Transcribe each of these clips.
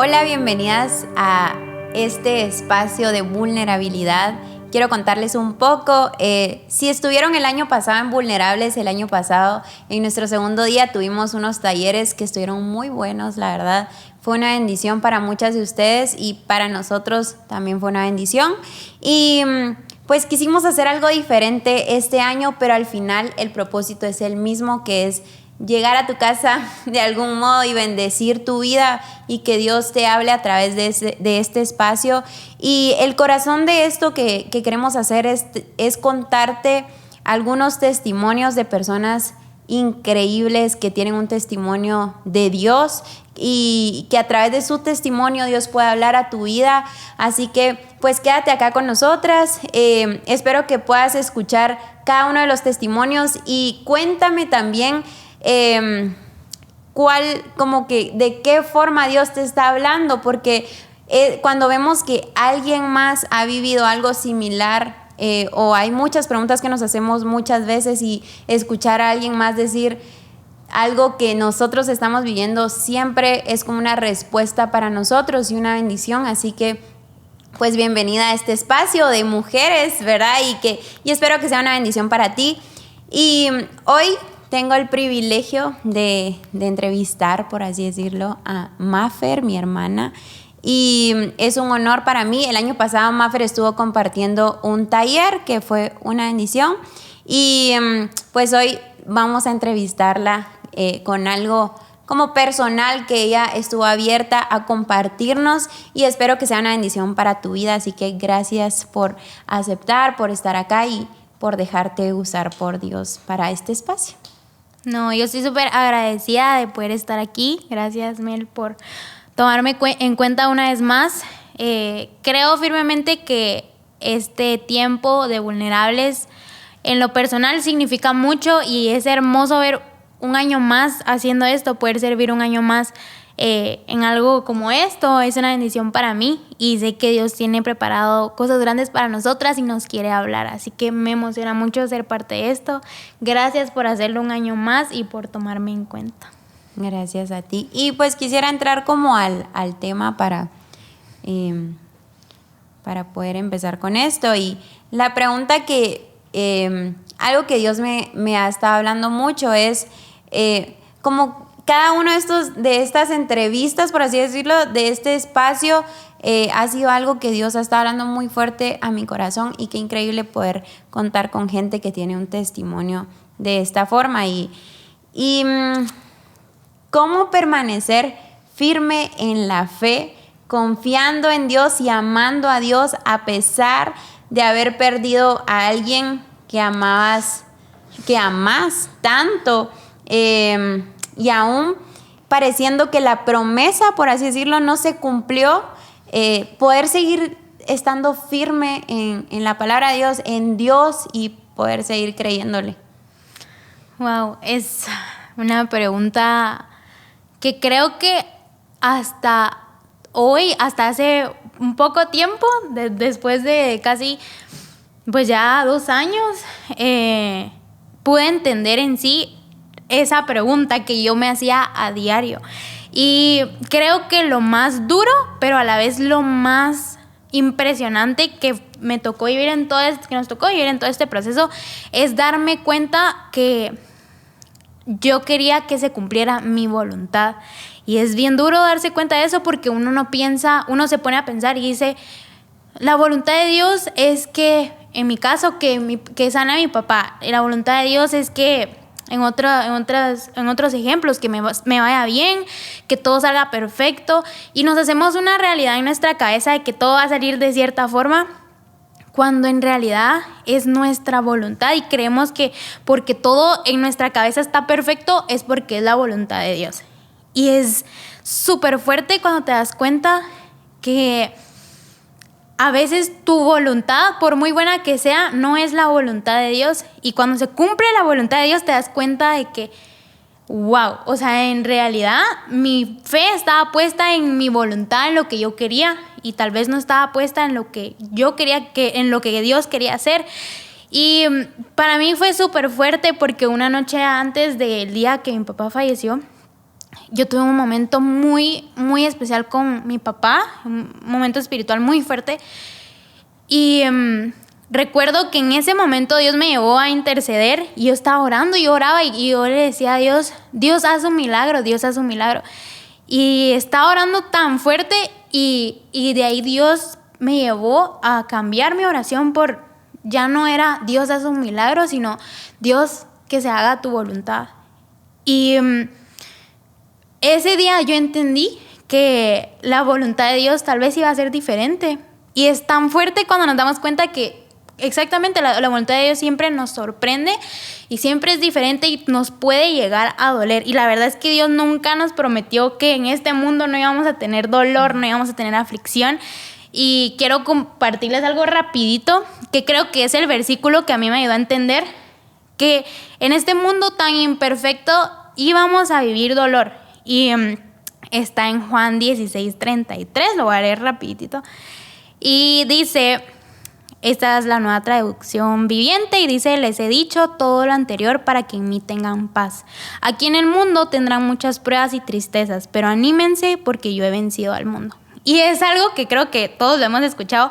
Hola, bienvenidas a este espacio de vulnerabilidad. Quiero contarles un poco. Si estuvieron el año pasado en Vulnerables, el año pasado, en nuestro segundo día tuvimos unos talleres que estuvieron muy buenos, la verdad. Fue una bendición para muchas de ustedes y para nosotros también fue una bendición. Y pues quisimos hacer algo diferente este año, pero al final el propósito es el mismo, que es llegar a tu casa de algún modo y bendecir tu vida y que Dios te hable a través de este espacio. Y el corazón de esto que queremos hacer es contarte algunos testimonios de personas increíbles que tienen un testimonio de Dios y que a través de su testimonio Dios puede hablar a tu vida. Así que pues quédate acá con nosotras. Espero que puedas escuchar cada uno de los testimonios y cuéntame también de qué forma Dios te está hablando, porque cuando vemos que alguien más ha vivido algo similar, o hay muchas preguntas que nos hacemos muchas veces, y escuchar a alguien más decir algo que nosotros estamos viviendo siempre es como una respuesta para nosotros y una bendición. Así que pues bienvenida a este espacio de mujeres, ¿verdad? Y espero que sea una bendición para ti. Y hoy tengo el privilegio de entrevistar, por así decirlo, a Mafer, mi hermana, y es un honor para mí. El año pasado Mafer estuvo compartiendo un taller que fue una bendición, y pues hoy vamos a entrevistarla con algo como personal que ella estuvo abierta a compartirnos, y espero que sea una bendición para tu vida. Así que gracias por aceptar, por estar acá y por dejarte usar por Dios para este espacio. No, yo estoy súper agradecida de poder estar aquí. Gracias, Mel, por tomarme en cuenta una vez más. Creo firmemente que este tiempo de Vulnerables en lo personal significa mucho, y es hermoso ver un año más haciendo esto, poder servir un año más en algo como esto. Es una bendición para mí y sé que Dios tiene preparado cosas grandes para nosotras y nos quiere hablar, así que me emociona mucho ser parte de esto. Gracias por hacerlo un año más y por tomarme en cuenta. Gracias a ti. Y pues quisiera entrar como al tema para poder empezar con esto. Y la pregunta algo que Dios me ha estado hablando mucho es como cada uno de estas entrevistas, por así decirlo, de este espacio, ha sido algo que Dios ha estado hablando muy fuerte a mi corazón, y qué increíble poder contar con gente que tiene un testimonio de esta forma. Y cómo permanecer firme en la fe, confiando en Dios y amando a Dios a pesar de haber perdido a alguien que amás tanto, y aún pareciendo que la promesa, por así decirlo, no se cumplió. Poder seguir estando firme en la palabra de Dios, en Dios, y poder seguir creyéndole. Wow, es una pregunta que creo que hasta hoy, hasta hace un poco tiempo, después de casi pues ya 2 años, pude entender en sí esa pregunta que yo me hacía a diario. Y creo que lo más duro, pero a la vez lo más impresionante que me tocó vivir que nos tocó vivir en todo este proceso, es darme cuenta que yo quería que se cumpliera mi voluntad. Y es bien duro darse cuenta de eso, porque uno se pone a pensar y dice, la voluntad de Dios es que, en mi caso, que sane a mi papá. Y la voluntad de Dios es que en otros ejemplos, que me vaya bien, que todo salga perfecto, y nos hacemos una realidad en nuestra cabeza de que todo va a salir de cierta forma, cuando en realidad es nuestra voluntad, y creemos que porque todo en nuestra cabeza está perfecto es porque es la voluntad de Dios. Y es súper fuerte cuando te das cuenta que a veces tu voluntad, por muy buena que sea, no es la voluntad de Dios. Y cuando se cumple la voluntad de Dios, te das cuenta de que, wow, o sea, en realidad mi fe estaba puesta en mi voluntad, en lo que yo quería, y tal vez no estaba puesta en lo que yo quería, en lo que Dios quería hacer. Y para mí fue súper fuerte, porque una noche antes del día que mi papá falleció, yo tuve un momento muy, muy especial con mi papá, un momento espiritual muy fuerte. Y recuerdo que en ese momento Dios me llevó a interceder y yo estaba orando, yo oraba y yo le decía a Dios, Dios haz un milagro, Dios haz un milagro. Y estaba orando tan fuerte y de ahí Dios me llevó a cambiar mi oración por, ya no era Dios haz un milagro, sino Dios que se haga tu voluntad. Y ese día yo entendí que la voluntad de Dios tal vez iba a ser diferente. Y es tan fuerte cuando nos damos cuenta que exactamente la voluntad de Dios siempre nos sorprende y siempre es diferente y nos puede llegar a doler. Y la verdad es que Dios nunca nos prometió que en este mundo no íbamos a tener dolor, no íbamos a tener aflicción. Y quiero compartirles algo rapidito, que creo que es el versículo que a mí me ayudó a entender que en este mundo tan imperfecto íbamos a vivir dolor. Y está en Juan 16:33, lo voy a leer rapidito. Y dice, esta es la Nueva Traducción Viviente, y dice, les he dicho todo lo anterior para que en mí tengan paz. Aquí en el mundo tendrán muchas pruebas y tristezas, pero anímense porque yo he vencido al mundo. Y es algo que creo que todos lo hemos escuchado,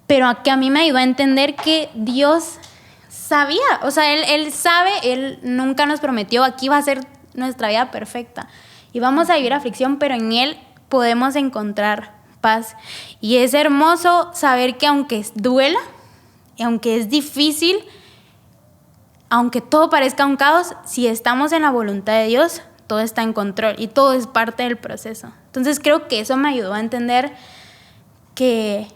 pero que a mí me ayudó a entender que Dios sabía, o sea, Él sabe, Él nunca nos prometió, aquí va a ser nuestra vida perfecta. Y vamos a vivir aflicción, pero en Él podemos encontrar paz. Y es hermoso saber que aunque duela, y aunque es difícil, aunque todo parezca un caos, si estamos en la voluntad de Dios, todo está en control y todo es parte del proceso. Entonces creo que eso me ayudó a entender que,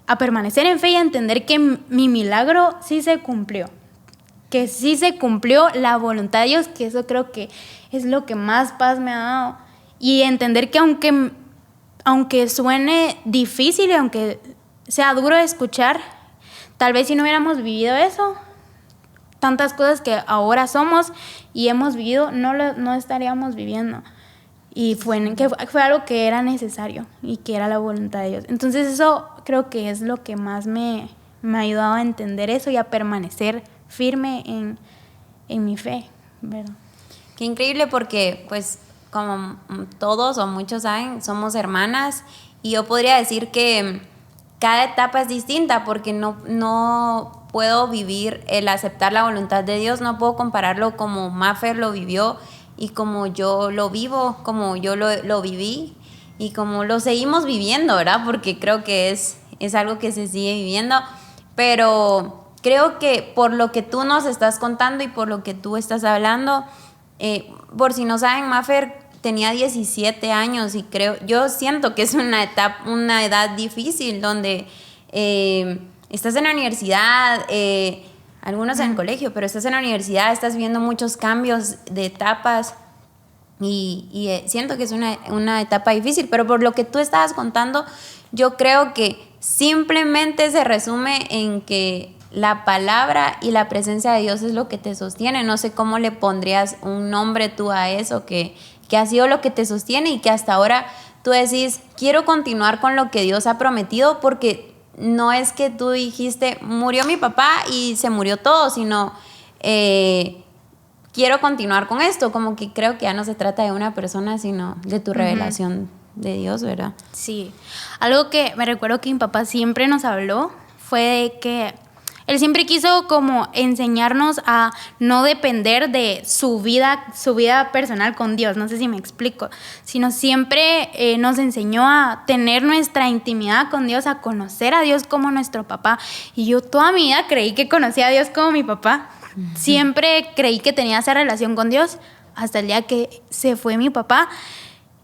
a permanecer en fe y a entender que mi milagro sí se cumplió. Que sí se cumplió la voluntad de Dios, que eso creo que es lo que más paz me ha dado. Y entender que aunque suene difícil y aunque sea duro de escuchar, tal vez si no hubiéramos vivido eso, tantas cosas que ahora somos y hemos vivido, no estaríamos viviendo. Y fue algo que era necesario y que era la voluntad de Dios. Entonces eso creo que es lo que más me ha ayudado a entender eso y a permanecer firme en mi fe, ¿verdad? Qué increíble porque, pues, como todos o muchos saben, somos hermanas y yo podría decir que cada etapa es distinta porque no puedo vivir el aceptar la voluntad de Dios, no puedo compararlo como Maffer lo vivió y como yo lo vivo, como yo lo viví y como lo seguimos viviendo, ¿verdad? Porque creo que es algo que se sigue viviendo, pero creo que por lo que tú nos estás contando y por lo que tú estás hablando, por si no saben, Maffer tenía 17 años y yo siento que es una edad difícil donde estás en la universidad, algunos en el colegio, pero estás en la universidad, estás viendo muchos cambios de etapas y siento que es una etapa difícil, pero por lo que tú estabas contando, yo creo que simplemente se resume en que la palabra y la presencia de Dios es lo que te sostiene. No sé cómo le pondrías un nombre tú a eso, que ha sido lo que te sostiene y que hasta ahora tú decís, quiero continuar con lo que Dios ha prometido, porque no es que tú dijiste, murió mi papá y se murió todo, sino quiero continuar con esto. Como que creo que ya no se trata de una persona, sino de tu revelación de Dios, ¿verdad? Sí. Algo que me recuerdo que mi papá siempre nos habló fue de que él siempre quiso como enseñarnos a no depender de su vida personal con Dios, no sé si me explico, sino siempre nos enseñó a tener nuestra intimidad con Dios, a conocer a Dios como nuestro papá. Y yo toda mi vida creí que conocía a Dios como mi papá. Siempre creí que tenía esa relación con Dios hasta el día que se fue mi papá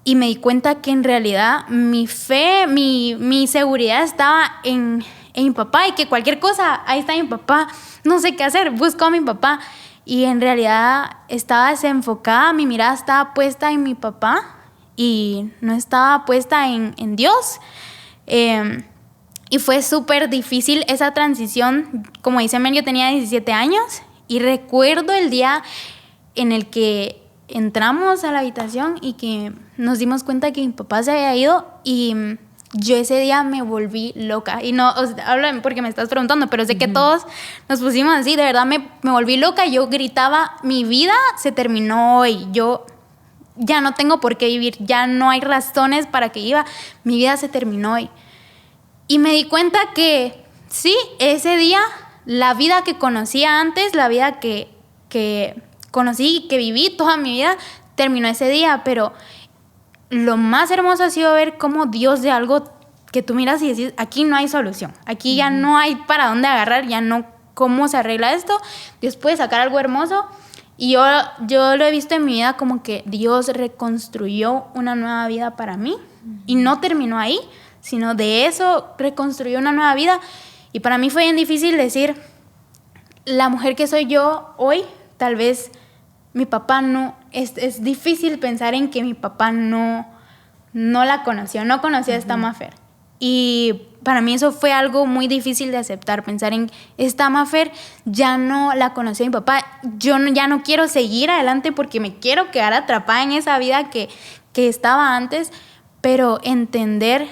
y me di cuenta que en realidad mi fe, mi seguridad estaba en mi papá y que cualquier cosa, ahí está mi papá, no sé qué hacer, busco a mi papá. Y en realidad estaba desenfocada, mi mirada estaba puesta en mi papá y no estaba puesta en Dios. Y fue súper difícil esa transición. Como dice Mel, yo tenía 17 años y recuerdo el día en el que entramos a la habitación y que nos dimos cuenta que mi papá se había ido y yo ese día me volví loca. Y no, habla porque me estás preguntando, pero sé que todos nos pusimos así. De verdad me volví loca. Yo gritaba, mi vida se terminó hoy. Yo ya no tengo por qué vivir, ya no hay razones para que viva, mi vida se terminó hoy. Y me di cuenta que sí, ese día, la vida que conocía antes, la vida que conocí, que viví toda mi vida, terminó ese día, pero lo más hermoso ha sido ver cómo Dios de algo que tú miras y decís, aquí no hay solución, aquí ya no hay para dónde agarrar, ya no, ¿cómo se arregla esto? Dios puede sacar algo hermoso. Y yo lo he visto en mi vida como que Dios reconstruyó una nueva vida para mí. Y no terminó ahí, sino de eso reconstruyó una nueva vida. Y para mí fue bien difícil decir, la mujer que soy yo hoy, tal vez mi papá no... Es difícil pensar en que mi papá no la conoció, no conocía a esta Mafer. Y para mí eso fue algo muy difícil de aceptar, pensar en esta Mafer ya no la conoció mi papá, yo ya no quiero seguir adelante porque me quiero quedar atrapada en esa vida que estaba antes, pero entender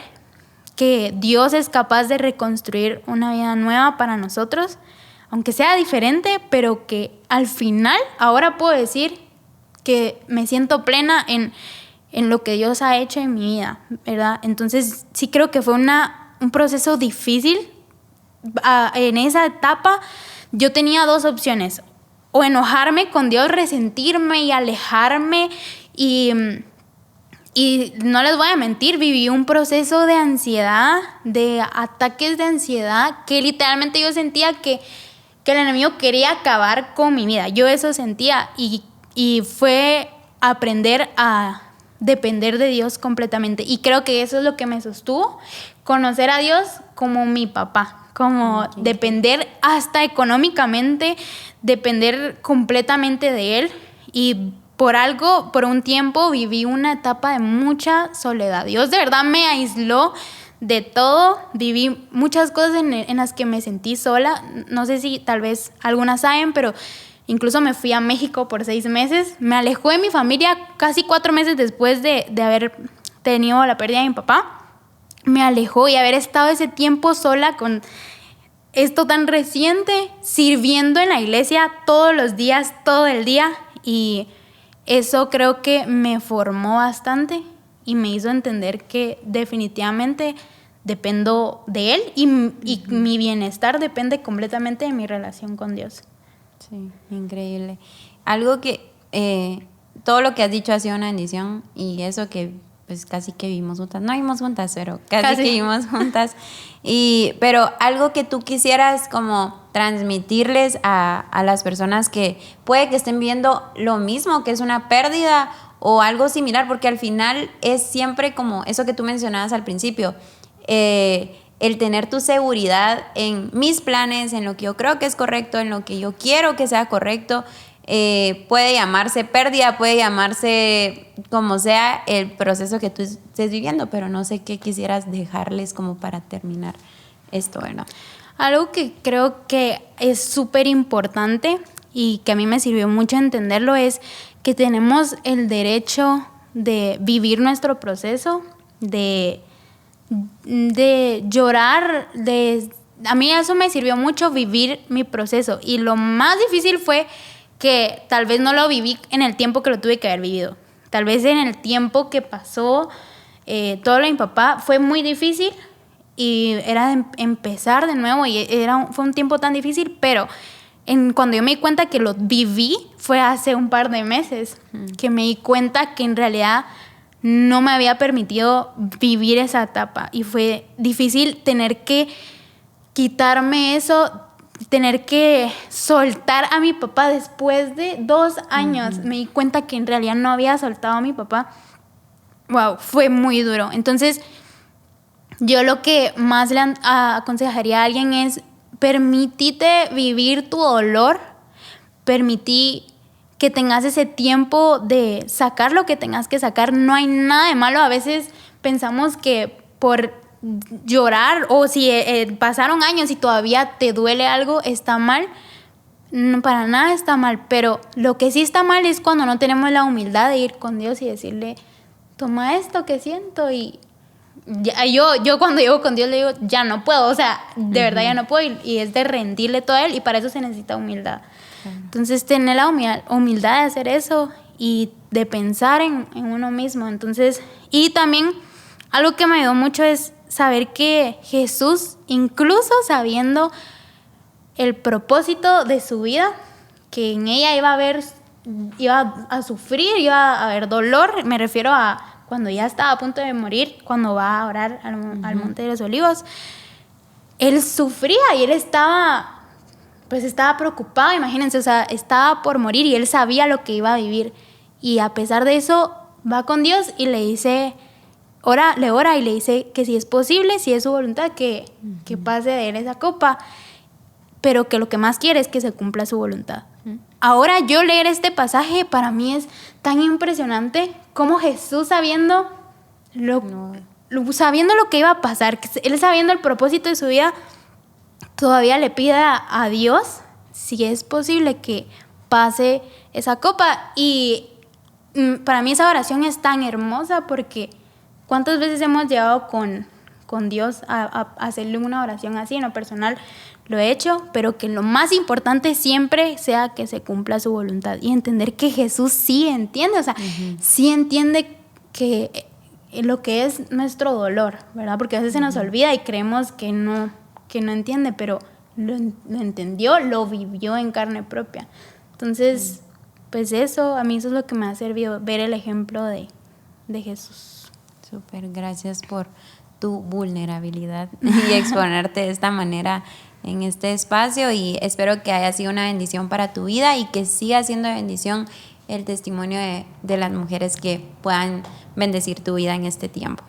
que Dios es capaz de reconstruir una vida nueva para nosotros, aunque sea diferente, pero que al final ahora puedo decir que me siento plena en lo que Dios ha hecho en mi vida, ¿verdad? Entonces sí creo que fue un proceso difícil. En esa etapa yo tenía dos opciones, o enojarme con Dios, resentirme y alejarme, y no les voy a mentir, viví un proceso de ansiedad, de ataques de ansiedad, que literalmente yo sentía que el enemigo quería acabar con mi vida. Yo eso sentía, y fue aprender a depender de Dios completamente. Y creo que eso es lo que me sostuvo, conocer a Dios como mi papá, como depender hasta económicamente, depender completamente de Él. Y por un tiempo viví una etapa de mucha soledad. Dios de verdad me aisló de todo, viví muchas cosas en las que me sentí sola. No sé si tal vez algunas saben, pero incluso me fui a México por 6 meses. Me alejó de mi familia casi 4 meses después de haber tenido la pérdida de mi papá. Me alejó, y haber estado ese tiempo sola con esto tan reciente, sirviendo en la iglesia todos los días, todo el día. Y eso creo que me formó bastante y me hizo entender que definitivamente dependo de Él, y mi bienestar depende completamente de mi relación con Dios. Sí, increíble. Algo que todo lo que has dicho ha sido una bendición, y eso que pues casi que vivimos juntas, no vivimos juntas, pero casi que vivimos juntas, pero algo que tú quisieras como transmitirles a las personas que puede que estén viendo lo mismo, que es una pérdida o algo similar, porque al final es siempre como eso que tú mencionabas al principio, el tener tu seguridad en mis planes, en lo que yo creo que es correcto, en lo que yo quiero que sea correcto. Puede llamarse pérdida, puede llamarse como sea el proceso que tú estés viviendo, pero no sé qué quisieras dejarles como para terminar esto, ¿verdad? Algo que creo que es súper importante y que a mí me sirvió mucho entenderlo es que tenemos el derecho de vivir nuestro proceso, de llorar, a mí eso me sirvió mucho, vivir mi proceso. Y lo más difícil fue que tal vez no lo viví en el tiempo que lo tuve que haber vivido. Tal vez en el tiempo que pasó todo lo de mi papá fue muy difícil, y era de empezar de nuevo, y fue un tiempo tan difícil, pero cuando yo me di cuenta que lo viví fue hace un par de meses, que me di cuenta que en realidad no me había permitido vivir esa etapa, y fue difícil tener que quitarme eso, tener que soltar a mi papá después de 2 años. Me di cuenta que en realidad no había soltado a mi papá. Wow, fue muy duro. Entonces, yo lo que más le aconsejaría a alguien es: permitite vivir tu dolor, permití que tengas ese tiempo de sacar lo que tengas que sacar. No hay nada de malo. A veces pensamos que por llorar, o si pasaron años y todavía te duele algo, está mal. No, para nada está mal, pero lo que sí está mal es cuando no tenemos la humildad de ir con Dios y decirle: toma esto que siento. Y yo cuando llego con Dios le digo: ya no puedo, o sea, de verdad ya no puedo, y es de rendirle todo a Él, y para eso se necesita humildad. Entonces, tener la humildad de hacer eso y de pensar en uno mismo. Entonces, y también algo que me ayudó mucho es saber que Jesús, incluso sabiendo el propósito de su vida, que en ella iba a sufrir, iba a haber dolor, me refiero a cuando ya estaba a punto de morir, cuando va a orar al Monte de los Olivos, él sufría y él estaba preocupado, imagínense, o sea, estaba por morir y él sabía lo que iba a vivir. Y a pesar de eso, va con Dios y le dice, le ora y le dice que si es posible, si es su voluntad, que pase de él esa copa, pero que lo que más quiere es que se cumpla su voluntad. Ahora yo leer este pasaje para mí es tan impresionante como Jesús sabiendo lo que iba a pasar, él sabiendo el propósito de su vida, todavía le pide a Dios si es posible que pase esa copa. Y para mí esa oración es tan hermosa porque ¿cuántas veces hemos llegado con Dios a hacerle una oración así? En lo personal lo he hecho, pero que lo más importante siempre sea que se cumpla su voluntad y entender que Jesús sí entiende, o sea, sí entiende que lo que es nuestro dolor, ¿verdad? Porque a veces se nos olvida y creemos que no entiende, pero lo entendió, lo vivió en carne propia. Entonces, pues eso, a mí eso es lo que me ha servido, ver el ejemplo de Jesús. Súper, gracias por tu vulnerabilidad y exponerte de esta manera en este espacio, y espero que haya sido una bendición para tu vida y que siga siendo bendición el testimonio de las mujeres que puedan bendecir tu vida en este tiempo.